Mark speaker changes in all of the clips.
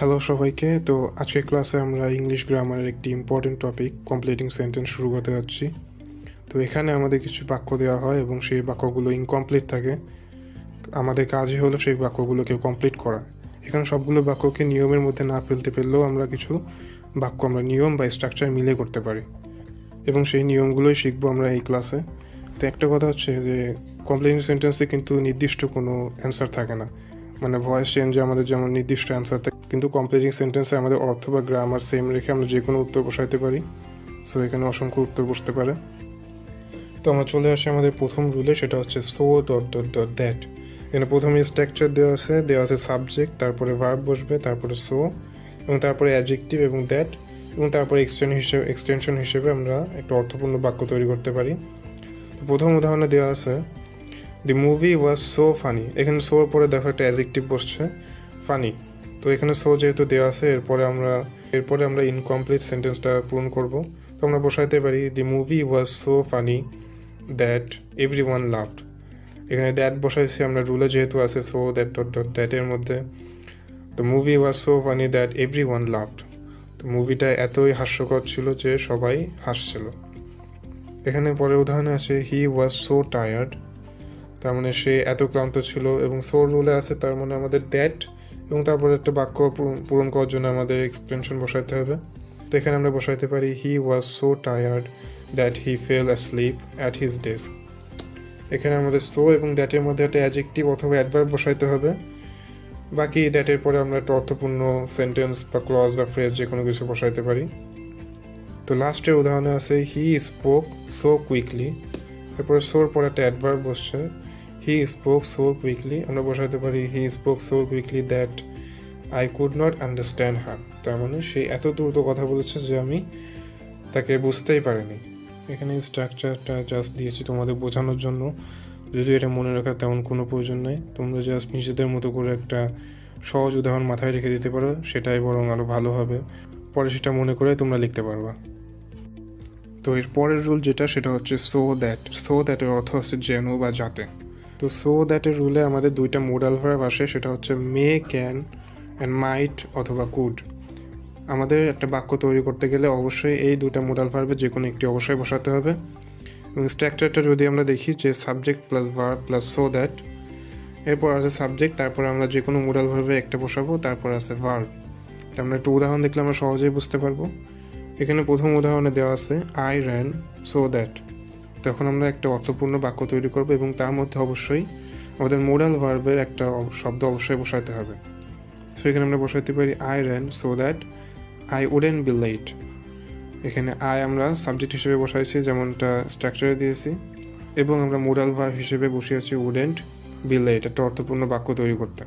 Speaker 1: Hello সবাইকে। তো আজকের ক্লাসে আমরা ইংলিশ গ্রামারের একটি ইম্পর্টেন্ট টপিক কমপ্লিটিং সেন্টেন্স শুরু করতে যাচ্ছি। তো এখানে আমাদের কিছু বাক্য দেওয়া হয় এবং সেই বাক্যগুলো ইনকমপ্লিট থাকে। আমাদের কাজই হলো সেই বাক্যগুলোকে কমপ্লিট করা। এখানে সবগুলো বাক্যকে নিয়মের মধ্যে না ফেলতে পারলেও আমরা কিছু বাক্য আমরা নিয়ম বা স্ট্রাকচার মিলে করতে পারি এবং সেই নিয়মগুলোই শিখবো আমরা এই ক্লাসে। তো একটা কথা হচ্ছে যে কমপ্লিটিং সেন্টেন্সে কিন্তু নির্দিষ্ট কোনো অ্যান্সার থাকে না, মানে ভয়েস চেঞ্জে আমাদের যেমন নির্দিষ্ট অ্যান্সার থাকে, কিন্তু কমপ্লিটিং সেন্টেন্সে আমাদের অর্থ বা গ্রামার সেম রেখে আমরা যে কোনো উত্তর বসাইতে পারি। সো এখানে অসংখ্য উত্তর বসতে পারে। তো আমরা চলে আসি আমাদের প্রথম রুলে, সেটা হচ্ছে so dot dot dot that. এখানে প্রথমে স্ট্রাকচার দেওয়া আছে সাবজেক্ট, তারপরে ভার্ব বসবে, তারপরে সো এবং তারপরে অ্যাডজেক্টিভ এবং দ্যাট এবং তারপরে এক্সটেনশন হিসেবে আমরা একটা অর্থপূর্ণ বাক্য তৈরি করতে পারি। তো প্রথম উদাহরণে দেওয়া আছে দি মুভি ওয়াজ সো ফানি। এখানে সোর পরে দেখো একটা অ্যাডজেক্টিভ বসছে ফানি। তো এখানে সো যেহেতু দেওয়া আছে, এরপরে আমরা ইনকমপ্লিট সেন্টেন্সটা পূরণ করব। তো আমরা বসাইতে পারি the movie was so funny that everyone loved. এখানে দ্যাট বসাইছি আমরা, রুলে যেহেতু আছে সো দ্যাট ডট ডট দ্যাটের মধ্যে। তো movie was so funny that everyone loved. তো মুভিটা এতই হাস্যকর ছিল যে সবাই হাসছিল। এখানে পরে উদাহরণে আসে হি ওয়াজ সো টায়ার্ড, তার মানে সে এত ক্লান্ত ছিল, এবং সো রুলে আছে, তার মানে আমাদের দ্যাট এবং তারপরে একটা বাক্য পূরণ করার জন্য আমাদের এক্সটেনশন বসাইতে হবে। তো এখানে আমরা বসাইতে পারি he was so tired that he fell asleep at his desk. এখানে আমাদের সো এবং দ্যাটের মধ্যে একটা অ্যাডজেক্টিভ অথবা অ্যাডভার্ব বসাইতে হবে। বাকি দ্যাটের পরে আমরা একটা অর্থপূর্ণ সেন্টেন্স বা ক্লজ বা ফ্রেজ যে কোনো কিছু বসাইতে পারি। তো লাস্টের উদাহরণে আছে হি স্পোক সো কুইকলি, তারপরে সোর পরে একটা অ্যাডভার্ব বসছে হি স্পোক সো কুইকলি, আমরা বসাতে পারি he spoke so quickly that I could not understand her. তার মানে সে এত দ্রুত কথা বলেছে যে আমি তাকে বুঝতেই পারিনি। এখানে স্ট্রাকচারটা জাস্ট দিয়েছি তোমাদের বোঝানোর জন্য, যদিও এটা মনে রাখার তেমন কোনো প্রয়োজন নেই। তোমরা জাস্ট নিজেদের মতো করে একটা সহজ উদাহরণ মাথায় রেখে দিতে পারো, সেটাই বরং আরও ভালো হবে। পরে সেটা মনে করে তোমরা লিখতে পারবা। তো এর পরের রুল যেটা, সেটা হচ্ছে সো দ্যাটের অর্থ হচ্ছে যেন বা যাতে। তো সো দ্যাটের রুলে আমাদের দুইটা মোডাল ভার্ব আসে, সেটা হচ্ছে মে, ক্যান অ্যান্ড মাইট অথবা কুড। আমাদের একটা বাক্য তৈরি করতে গেলে অবশ্যই এই দুইটা মোডাল ভার্বে যে কোনো একটি অবশ্যই বসাতে হবে। এবং স্ট্রাকচারটা যদি আমরা দেখি যে subject plus verb plus so that, এরপর আছে সাবজেক্ট, তারপর আমরা যে কোনো মোডাল ভার্বে একটা বসাবো, তারপর আছে ভার্ব। তো আমরা একটা উদাহরণ দেখলে আমরা সহজেই বুঝতে পারবো। এখানে প্রথম উদাহরণে দেওয়া আছে আই র্যান সো দ্যাট। তখন আমরা একটা অর্থপূর্ণ বাক্য তৈরি করবো এবং তার মধ্যে অবশ্যই আমাদের মোডাল ভার্বের একটা শব্দ অবশ্যই বসাতে হবে। সো এখানে আমরা বসাতে পারি I ran so that I wouldn't be late. এখানে আই আমরা সাবজেক্ট হিসেবে বসাইছি যেমনটা স্ট্রাকচারে দিয়েছি, এবং আমরা মোডাল ভার্ব হিসেবে বসিয়েছি উডেন্ট বি লেট, একটা অর্থপূর্ণ বাক্য তৈরি করতে।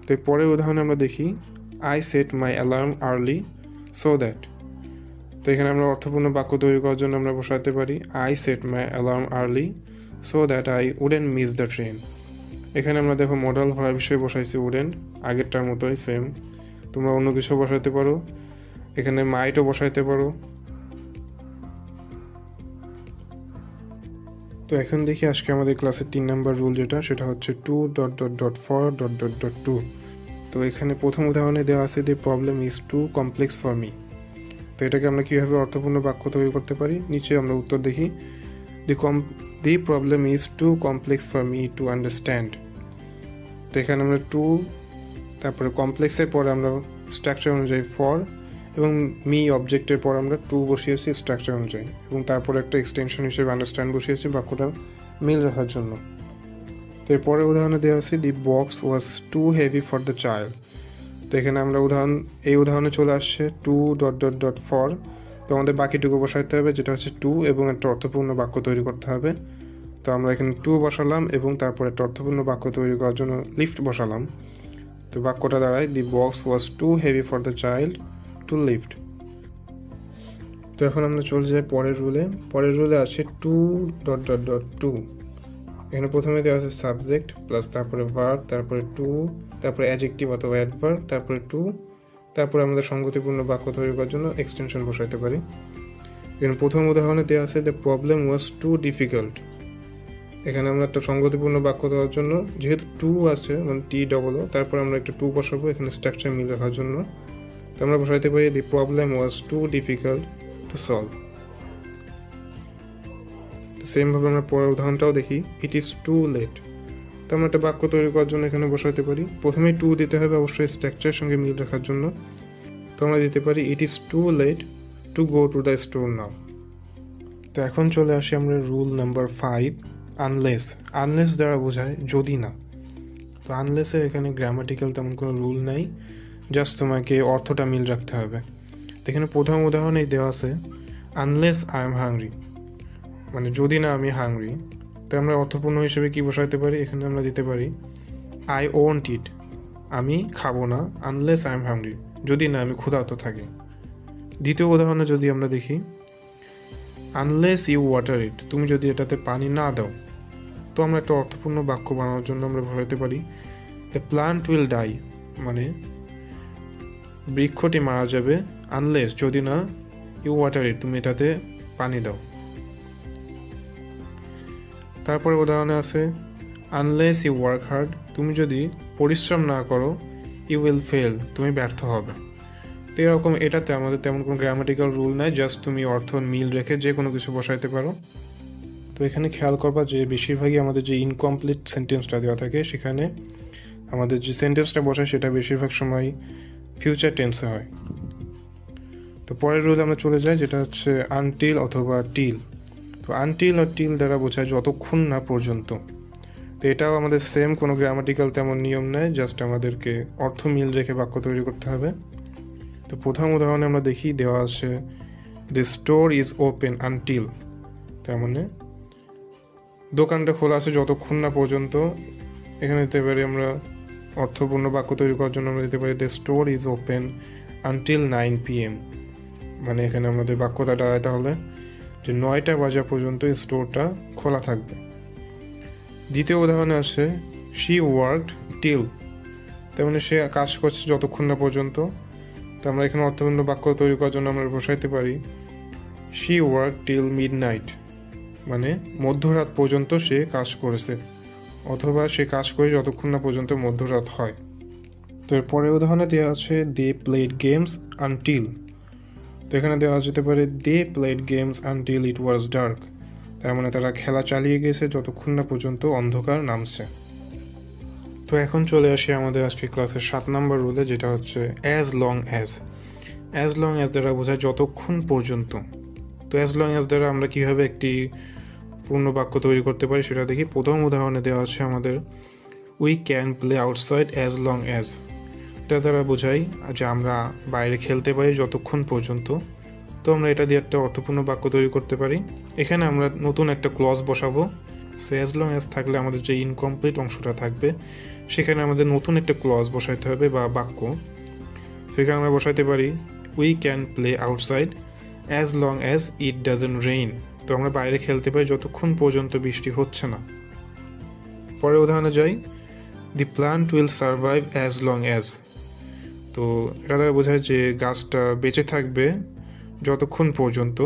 Speaker 1: তো পরের উদাহরণে আমরা দেখি I said my alarm early so that. তো এখানে আমরা অর্থপূর্ণ বাক্য তৈরি করার জন্য আমরা বসাতে পারি I said my alarm early so that I wouldn't miss the train. এখানে আমরা দেখো মডাল ভার্ব হিসেবে বসাইছি উডেন্ট, আগেরটার মতোই সেম। তোমরা অন্য কিছু বসাতে পারো, এখানে মাইটও বসাইতে পারো। তো এখন দেখি আজকে আমাদের ক্লাসের 3 নম্বর রুল যেটা, সেটা হচ্ছে too dot dot dot for dot dot dot to. তো এখানে প্রথম উদাহরণে দেওয়া আছে the problem is too complex for me. তো এটাকে আমরা কীভাবে অর্থপূর্ণ বাক্য তৈরি করতে পারি, নিচে আমরা উত্তর দেখি the problem is too complex for me to understand. তো এখানে আমরা টু, তারপরে কমপ্লেক্সের পরে আমরা স্ট্রাকচার অনুযায়ী ফর, এবং মি অবজেক্টের পর আমরা টু বসিয়েছি স্ট্রাকচার অনুযায়ী, এবং তারপরে একটা এক্সটেনশন হিসেবে আন্ডারস্ট্যান্ড বসিয়েছি বাক্যটা মিল রাখার জন্য। তো এরপরে উদাহরণে দেওয়া আছে the box was too heavy for the child. তো এখানে আমরা এই উদাহরণে চলে আসছে too dot dot dot for. তো আমাদের বাকিটুকু বসাইতে হবে, যেটা হচ্ছে টু, এবং একটা অর্থপূর্ণ বাক্য তৈরি করতে হবে। তো আমরা এখানে টু বসালাম এবং তারপর একটা অর্থপূর্ণ বাক্য তৈরি করার জন্য লিফট বসালাম। তো বাক্যটা দাঁড়ায় the box was too heavy for the child to lift. তো এখন আমরা চলে যাই পরের রুলে আছে too dot dot dot to. এখানে প্রথমে দেওয়া আছে সাবজেক্ট প্লাস তারপরে ভার্ব, তারপরে টু, তারপরে অ্যাডজেক্টিভ অথবা অ্যাডভার্ব, তারপরে টু, তারপরে আমাদের সংগতিপূর্ণ বাক্য তৈরি করার জন্য এক্সটেনশন বসাইতে পারি। এখানে প্রথম উদাহরণে দেওয়া আছে the problem was too difficult. এখানে আমরা একটা সঙ্গতিপূর্ণ বাক্য দেওয়ার জন্য যেহেতু টু আছে মানে টি ডবল তারপর আমরা একটা টু বসাবো এখানে স্ট্রাকচার মিল রাখার জন্য। তো আমরা বসাইতে পারি the problem was too difficult to solve. সেমভাবে আমরা পরের উদাহরণটাও দেখি, ইট ইজ টু লেট। তো আমরা একটা বাক্য তৈরি করার জন্য এখানে বসাইতে পারি, প্রথমেই টু দিতে হবে অবশ্যই স্ট্রাকচারের সঙ্গে মিল রাখার জন্য। তো আমরা দিতে পারি it is too late to go to the store now. তো এখন চলে আসি আমরা রুল নাম্বার 5, আনলেস। আনলেস দ্বারা বোঝায় যদি না। তো আনলেসের এখানে গ্রামাটিক্যাল তেমন কোনো রুল নাই, জাস্ট তোমাকে অর্থটা মিল রাখতে হবে। তো এখানে প্রথম উদাহরণেই দেওয়া আছে আনলেস আই এম হাংরি, মানে যদি না আমি হাংরি। তো আমরা অর্থপূর্ণ হিসেবে কি বসাইতে পারি, এখানে আমরা দিতে পারি আই ওয়ন্ট ইট, আমি খাবো না, আনলেস আই এম হাংরি, যদি না আমি ক্ষুধার্ত থাকি। দ্বিতীয় উদাহরণে যদি আমরা দেখি আনলেস ইউ ওয়াটার ইট, তুমি যদি এটাতে পানি না দাও। তো আমরা একটা অর্থপূর্ণ বাক্য বানানোর জন্য আমরা বসাইতে পারি দ্য প্লান্ট উইল ডাই, মানে বৃক্ষটি মারা যাবে, আনলেস যদি না ইউ ওয়াটার ইট, তুমি এটাতে পানি দাও। তারপরে উদাহরণে আছে আনলেস ইউ ওয়ার্ক হার্ড, তুমি যদি পরিশ্রম না করো ইউ উইল ফেল, তুমি ব্যর্থ হবে। তো এরকম এটাতে আমাদের তেমন কোনো গ্রামাটিক্যাল রুল নাই, জাস্ট তুমি অর্থ মিল রেখে যে কোনো কিছু বসাইতে পারো। তো এখানে খেয়াল করবা যে বেশিরভাগই আমাদের যে ইনকমপ্লিট সেন্টেন্সটা দেওয়া থাকে সেখানে আমাদের যে সেন্টেন্সটা বসায় সেটা বেশিরভাগ সময় ফিউচার টেন্সে হয়। তো পরের রুল আমরা চলে যাই, যেটা হচ্ছে আনটিল অথবা টিল। তো আনটিল আর টিল দ্বারা বোঝায় যতক্ষণ না পর্যন্ত। তো এটাও আমাদের সেম কোনো গ্রামাটিক্যাল তেমন নিয়ম নেই, জাস্ট আমাদেরকে অর্থ মিল রেখে বাক্য তৈরি করতে হবে। তো প্রথম উদাহরণে আমরা দেখি দেওয়া আছে the store is open until, তার মানে দোকানটা খোলা আছে যতক্ষণ না পর্যন্ত। এখানে দিতে পারি আমরা অর্থপূর্ণ বাক্য তৈরি করার জন্য আমরা দিতে পারি the store is open until 9 PM, মানে এখানে আমাদের বাক্যটা দাঁড়ায় তাহলে যে 9টা বাজা পর্যন্ত স্টোরটা খোলা থাকবে। দ্বিতীয় উদাহরণে আছে শি ওয়ার্কড টিল, তার মানে সে কাজ করছে যতক্ষণ না পর্যন্ত। তো আমরা এখানে অর্থপূর্ণ বাক্য তৈরি করার জন্য আমরা বসাইতে পারি শি ওয়ার্কড টিল মিডনাইট, মানে মধ্যরাত পর্যন্ত সে কাজ করেছে, অথবা সে কাজ করে যতক্ষণ না পর্যন্ত মধ্যরাত হয়। তো এর পরের উদাহরণে দেওয়া আছে দে প্লেড গেমস আনটিল, তো এখানে দেওয়া যেতে পারে they played games until it was dark, তার মানে তারা খেলা চালিয়ে গেছে যতক্ষণ না পর্যন্ত অন্ধকার নামছে। তো এখন চলে আসি আমাদের আজকে ক্লাসের 7 নম্বর রুলে, যেটা হচ্ছে as long as. As long as দ্বারা বোঝায় যতক্ষণ পর্যন্ত। তো অ্যাজ লং অ্যাজ দ্বারা আমরা কীভাবে একটি পূর্ণ বাক্য তৈরি করতে পারি সেটা দেখি। প্রথম উদাহরণে দেওয়া আছে আমাদের we can play outside as long as, এটা দ্বারা বোঝাই যে আমরা বাইরে খেলতে পারি যতক্ষণ পর্যন্ত। তো আমরা এটা দিয়ে একটা অর্থপূর্ণ বাক্য তৈরি করতে পারি। এখানে আমরা নতুন একটা ক্লজ বসাবো। সো অ্যাজ লং অ্যাজ থাকলে আমাদের যে ইনকমপ্লিট অংশটা থাকবে সেখানে আমাদের নতুন একটা ক্লজ বসাইতে হবে বা বাক্য। সেখানে আমরা বসাইতে পারি we can play outside as long as it doesn't rain, তো আমরা বাইরে খেলতে পারি যতক্ষণ পর্যন্ত বৃষ্টি হচ্ছে না। পরের উদাহরণে যাই the plant will survive as long as, তো এটা দ্বারা বোঝায় যে গাছটা বেঁচে থাকবে যতক্ষণ পর্যন্ত।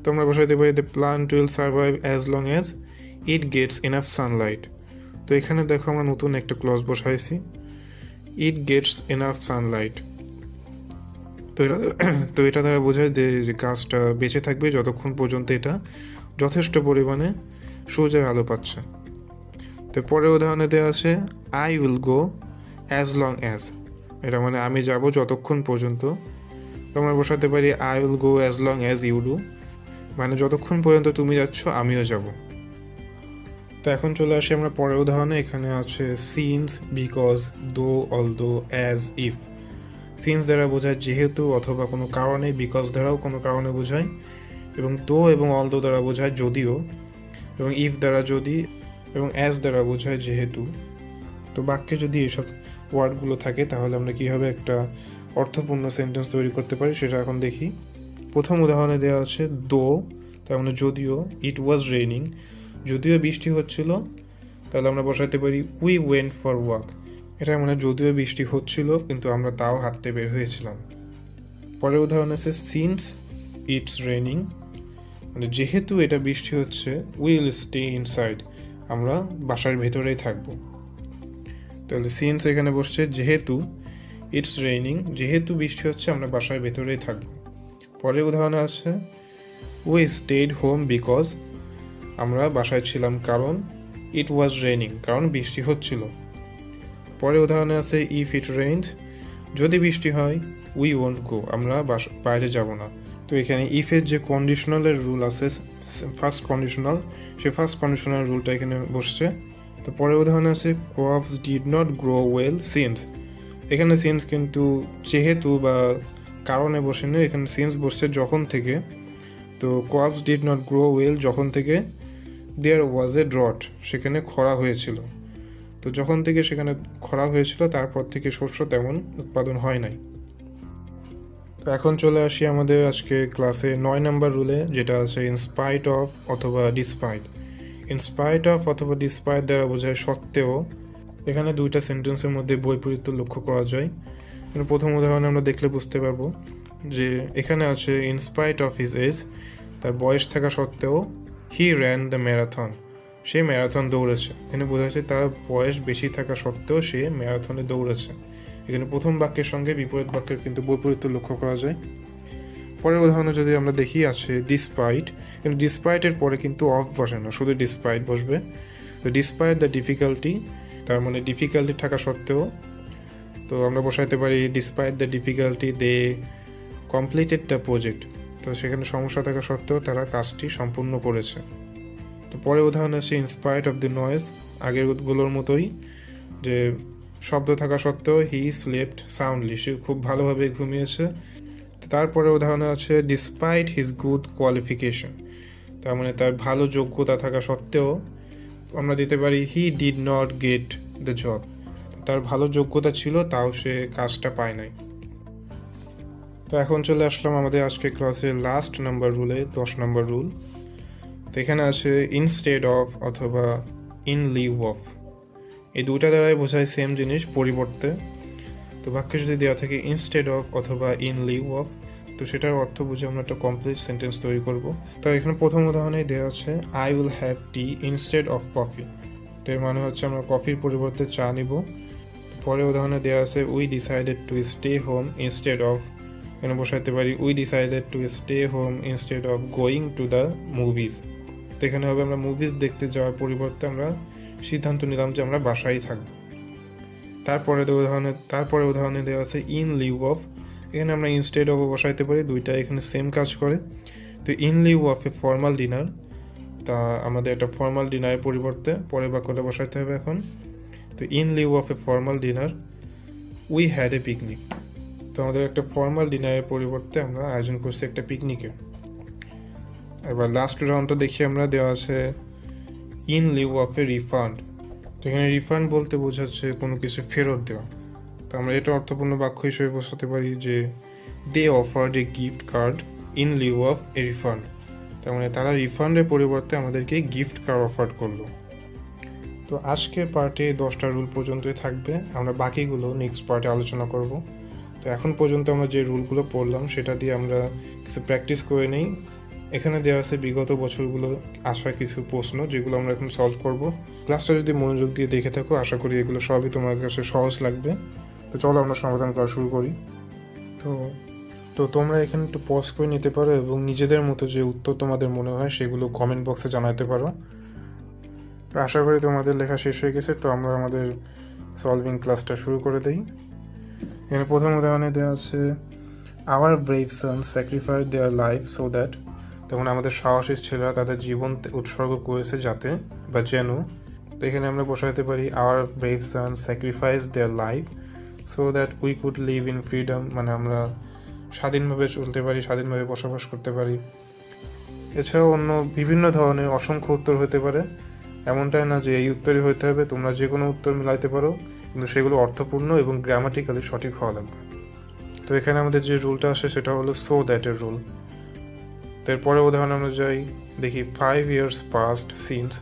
Speaker 1: তো আমরা বসাইতে পারি the plant will survive as long as it gets enough Sunlight. তো এখানে দেখো আমরা নতুন একটা ক্লজ বসাইছি ইট গেটস ইনাফ সানলাইট। তো এটা দ্বারা বোঝায় যে গাছটা বেঁচে থাকবে যতক্ষণ পর্যন্ত এটা যথেষ্ট পরিমাণে সূর্যের আলো পাচ্ছে। তো পরের উদাহরণে দেওয়া আছে I will go as long as, এটা মানে আমি যাব যতক্ষণ পর্যন্ত। তো আমরা বসাতে পারি I will go as long as you do, মানে যতক্ষণ পর্যন্ত তুমি যাচ্ছ আমিও যাব। তো এখন চলে আসি আমরা পরের উদাহরণে। এখানে আছে সিন্স, বিকজ, দো, অলদো, অ্যাজ, ইফ। সিন্স দ্বারা বোঝায় যেহেতু অথবা কোনো কারণে, বিকজ দ্বারাও কোনো কারণে বোঝায়, এবং দো এবং অলদো দ্বারা বোঝায় যদিও, এবং ইফ দ্বারা যদি, এবং অ্যাজ দ্বারা বোঝায় যেহেতু। তো বাক্যে যদি এসব ওয়ার্ডগুলো থাকে তাহলে আমরা কীভাবে একটা অর্থপূর্ণ সেন্টেন্স তৈরি করতে পারি সেটা এখন দেখি। প্রথম উদাহরণে দেওয়া আছে দো, তার মানে যদিও, ইট ওয়াজ রেইনিং, যদিও বৃষ্টি হচ্ছিল, তাহলে আমরা বসাইতে পারি উই ওয়েন্ট ফর ওয়াক, এটা মানে যদিও বৃষ্টি হচ্ছিল কিন্তু আমরা তাও হাঁটতে বের হয়েছিলাম। পরের উদাহরণ আছে সিন্স ইটস রেইনিং, মানে যেহেতু এটা বৃষ্টি হচ্ছে, উইল স্টে ইনসাইড, আমরা বাসার ভেতরেই থাকবো। তাহলে সিন্স এখানে বসছে যেহেতু, ইটস রেইনিং, যেহেতু বৃষ্টি হচ্ছে আমরা বাসার ভেতরেই থাকবো। পরের উদাহরণে আছে উই স্টেড হোম বিকজ, আমরা বাসায় ছিলাম কারণ ইট ওয়াজ রেইনিং, কারণ বৃষ্টি হচ্ছিল। পরের উদাহরণে আছে ইফ ইট রেইনস, যদি বৃষ্টি হয়, উই ওয়ন্ট গো, আমরা বাইরে যাব না। তো এখানে ইফের যে কন্ডিশনালের রুল আছে, ফার্স্ট কন্ডিশনাল, সেই ফার্স্ট কন্ডিশনাল রুলটা এখানে বসছে। তো পরের উদাহরণে আছে crops did not grow well since, এখানে সিন্স কিন্তু যেহেতু বা কারণে বসে নেই, এখানে সিন্স বসছে যখন থেকে। তো crops did not grow well যখন থেকে দেয়ার ওয়াজ এ ড্রট, সেখানে খরা হয়েছিল। তো যখন থেকে সেখানে খরা হয়েছিল তারপর থেকে শস্য তেমন উৎপাদন হয় নাই। তো এখন চলে আসি আমাদের আজকে ক্লাসে 9 নম্বর রুলে, যেটা আছে ইনস্পাইট অফ অথবা ডিসপাইট। ইনস্পাইট অফ অথবা ডিসপাইট দ্বারা বোঝায় সত্ত্বেও। এখানে দুইটা সেন্টেন্সের মধ্যে বৈপরীত্য লক্ষ্য করা যায়। প্রথম উদাহরণে আমরা দেখলে বুঝতে পারবো যে এখানে আছে ইনস্পাইট অফ হিজ এজ, তার বয়স থাকা সত্ত্বেও, হি র্যান দ্য ম্যারাথন, সে ম্যারাথন দৌড়েছে। এখানে বোঝা যাচ্ছে তার বয়স বেশি থাকা সত্ত্বেও সে ম্যারাথনে দৌড়েছে। এখানে প্রথম বাক্যের সঙ্গে বিপরীত বাক্যের কিন্তু বৈপরীত্য লক্ষ্য করা যায়। পরের উদাহরণে যদি আমরা দেখি আছে ডিসপাইট, কিন্তু ডিসপাইটের পরে কিন্তু অফ বসে না, শুধু ডিসপাইট বসবে। তো ডিসপাইট দ্য ডিফিকাল্টি, তার মানে ডিফিকাল্টি থাকা সত্ত্বেও। তো আমরা বসাইতে পারি despite the difficulty they completed the project, তো সেখানে সমস্যা থাকা সত্ত্বেও তারা কাজটি সম্পূর্ণ করেছে। তো পরে উদাহরণ আছে ইনস্পাইট অফ দ্য নয়েজ, আগেরগুলোর মতোই, যে শব্দ থাকা সত্ত্বেও হি স্লেপ্ট সাউন্ডলি, সে খুব ভালোভাবে ঘুমিয়েছে। তারপরে উদাহরণে আছে ডিসপাইট হিজ গুড কোয়ালিফিকেশন, তার মানে তার ভালো যোগ্যতা থাকা সত্ত্বেও আমরা দিতে পারি he did not get the job, তার ভালো যোগ্যতা ছিল তাও সে কাজটা পায় নাই। তো এখন চলে আসলাম আমাদের আজকে ক্লাসের লাস্ট নাম্বার রুলে, 10 নম্বর রুল। তো এখানে আছে ইনস্টেড অফ অথবা ইন লিউ অফ, এই দুইটা দ্বারাই বোঝায় সেম জিনিস, পরিবর্তে। তো বাক্যে যদি দেওয়া থাকে ইনস্টেড অফ অথবা ইন লিউ অফ, তো সেটার অর্থ বুঝে আমরা একটা কমপ্লিট সেন্টেন্স তৈরি করব। তো এখানে প্রথম উদাহরণেই দেওয়া আছে I will have tea instead of coffee, তো এর মানে হচ্ছে আমরা কফির পরিবর্তে চা নিব। পরে উদাহরণে দেওয়া আছে we decided to stay home instead of, এখানে বসাইতে পারি we decided to stay home instead of going to the movies, তো এখানে হবে আমরা মুভিজ দেখতে যাওয়ার পরিবর্তে আমরা সিদ্ধান্ত নিলাম যে আমরা বাসায় থাকবো। তারপরে উদাহরণে দেওয়া আছে ইন লিউ অফ, এখানে আমরা ইনস্টেড অফ বসাইতে পারি, দুইটা এখানে সেম কাজ করে। তো in lieu of a formal dinner, তা আমাদের একটা ফর্মাল ডিনারের পরিবর্তে পরের বাক্যটা বসাইতে হবে এখন। তো in lieu of a formal dinner we had a picnic, তো আমাদের একটা ফর্মাল ডিনারের পরিবর্তে আমরা আয়োজন করছি একটা পিকনিকের। এবার লাস্ট উদাহরণটা দেখি আমরা, দেওয়া আছে in lieu of a refund, তো এখানে রিফান্ড বলতে বোঝাচ্ছে কোনো কিছু ফেরত দেওয়া। তো আমরা এটা অর্থপূর্ণ বাক্য হিসেবে বসাতে পারি যে they offered a gift card in lieu of a refund, তার মানে তারা রিফান্ডের পরিবর্তে আমাদেরকে গিফট কার্ড অফার করলো। তো আজকের পার্টে 10টা রুল পর্যন্তই থাকবে, আমরা বাকিগুলো নেক্সট পার্টে আলোচনা করব। তো এখন পর্যন্ত আমরা যে রুলগুলো পড়লাম সেটা দিয়ে আমরা কিছু প্র্যাকটিস করে নিই। এখানে দেওয়া আছে বিগত বছরগুলো আসা কিছু প্রশ্ন, যেগুলো আমরা এখন সলভ করব। ক্লাসটা যদি মনোযোগ দিয়ে দেখে থাকো, আশা করি এগুলো সবই তোমার কাছে সহজ লাগবে। তো চলো আমরা সমাধান করা শুরু করি। তো তোমরা এখানে একটু পজ করে নিতে পারো এবং নিজেদের মতো যে উত্তর তোমাদের মনে হয় সেগুলো কমেন্ট বক্সে জানাতে পারো। তো আশা করি তোমাদের লেখা শেষ হয়ে গেছে, তো আমরা আমাদের সলভিং ক্লাসটা শুরু করে দিই। এখানে প্রথম উদাহরণে দেওয়া আছে our brave son sacrifice their life so that, তখন আমাদের সাহসী ছেলেরা তাদের জীবন উৎসর্গ করেছে যাতে বা যেন। তো এখানে আমরা বসাইতে পারি our brave son sacrifice their life so that we could live in freedom, মানে আমরা স্বাধীনভাবে চলতে পারি, স্বাধীনভাবে বসবাস করতে পারি। এছাড়াও অন্য বিভিন্ন ধরনের অসংখ্য উত্তর হতে পারে, এমনটাই না যে এই উত্তরই হতে হবে, তোমরা যে কোনো উত্তর মিলাইতে পারো, কিন্তু সেগুলো অর্থপূর্ণ এবং গ্রামাটিক্যালি সঠিক হওয়া লাগবে। তো এখানে আমাদের যে রুলটা আসে সেটা হলো সো দ্যাটের রুল। তো এরপরে উদাহরণ আমরা যাই, দেখি 5 years past since,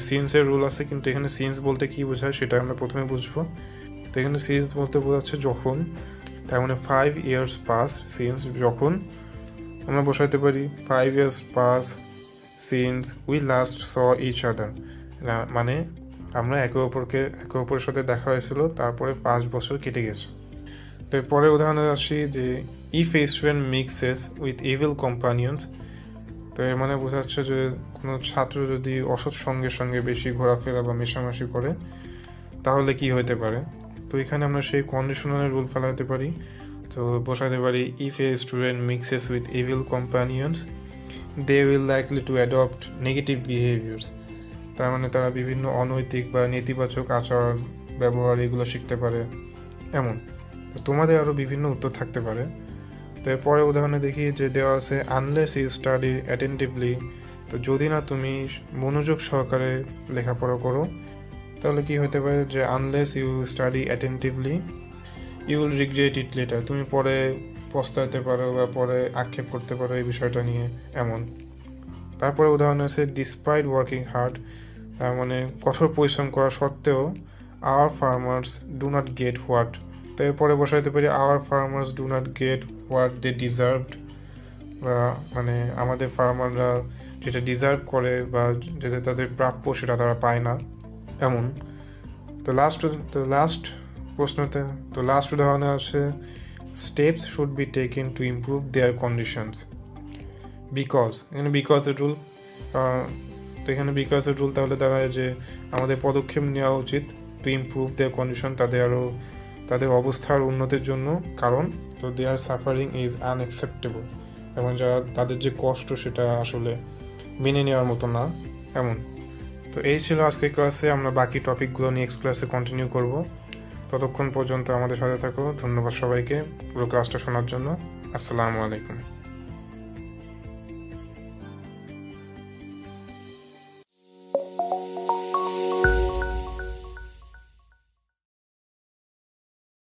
Speaker 1: সিন্সের রুল আছে, কিন্তু এখানে সিন্স বলতে কি বোঝায় সেটা আমরা প্রথমে বুঝবো। তো এখানে সিন্স বলতে বোঝাচ্ছে যখন, তার মানে 5 years past since যখন, আমরা বসাইতে পারি 5 years past since we last saw each other, মানে আমরা একে অপরের সাথে দেখা হয়েছিল তারপরে 5 বছর কেটে গেছে। তো পরে উদাহরণে আসি যে if a student mixes with evil companions, তো এর মানে বোঝাচ্ছে যে কোনো ছাত্র যদি অসৎ সঙ্গের সঙ্গে বেশি ঘোরাফেরা বা মেশামেশি করে তাহলে কি হতে পারে। তো এখানে আমরা সেই কন্ডিশনাল রুল ফেলাতে পারি, তো বসাতে পারি if a student mixes with evil companions they will likely to adopt negative behaviours, তার মানে তারা বিভিন্ন অনৈতিক বা নেতিবাচক আচরণ ব্যবহার এগুলো শিখতে পারে এমন। তো তোমাদের আরও বিভিন্ন উত্তর থাকতে পারে। তো এরপরে উদাহরণে দেখি যে দেওয়া আছে আনলেস ইউ স্টাডি অ্যাটেন্টিভলি, তো যদি না তুমি মনোযোগ সহকারে লেখাপড়া করো তাহলে কি হতে পারে যে unless you study attentively you will regret it later, তুমি পরে পস্তাতে পারো বা পরে আক্ষেপ করতে পারো এই বিষয়টা নিয়ে এমন। তারপরে উদাহরণ আছে ডিসপাইট ওয়ার্কিং হার্ড, তার মানে কঠোর পরিশ্রম করা সত্ত্বেও our farmers do not get what, তো এরপরে বসাইতে পারি our farmers do not get what they deserved, বা মানে আমাদের ফার্মাররা যেটা ডিজার্ভ করে বা যেটা তাদের প্রাপ্য সেটা তারা পায় না এমন। তো লাস্ট উদাহরণে আছে steps should be taken to improve their conditions because, এখানে বিকজের রুল, তো এখানে বিকজের রুল তাহলে দাঁড়ায় যে আমাদের পদক্ষেপ নেওয়া উচিত টু ইমপ্রুভ দেয়ার কন্ডিশন, তাদের অবস্থার উন্নতির জন্য, কারণ তো দেয়ার সাফারিং ইজ আনএক্সেপ্টেবল, এবং যারা তাদের যে কষ্ট সেটা আসলে মেনে নেওয়ার মতো না এমন। তো এই ছিল আজকের ক্লাসে, আমরা বাকি টপিকগুলো নেক্সট ক্লাসে কন্টিনিউ করব। ততক্ষণ পর্যন্ত আমাদের সাথে থাকো। ধন্যবাদ সবাইকে পুরো ক্লাসটা শোনার জন্য। আসসালামু আলাইকুম।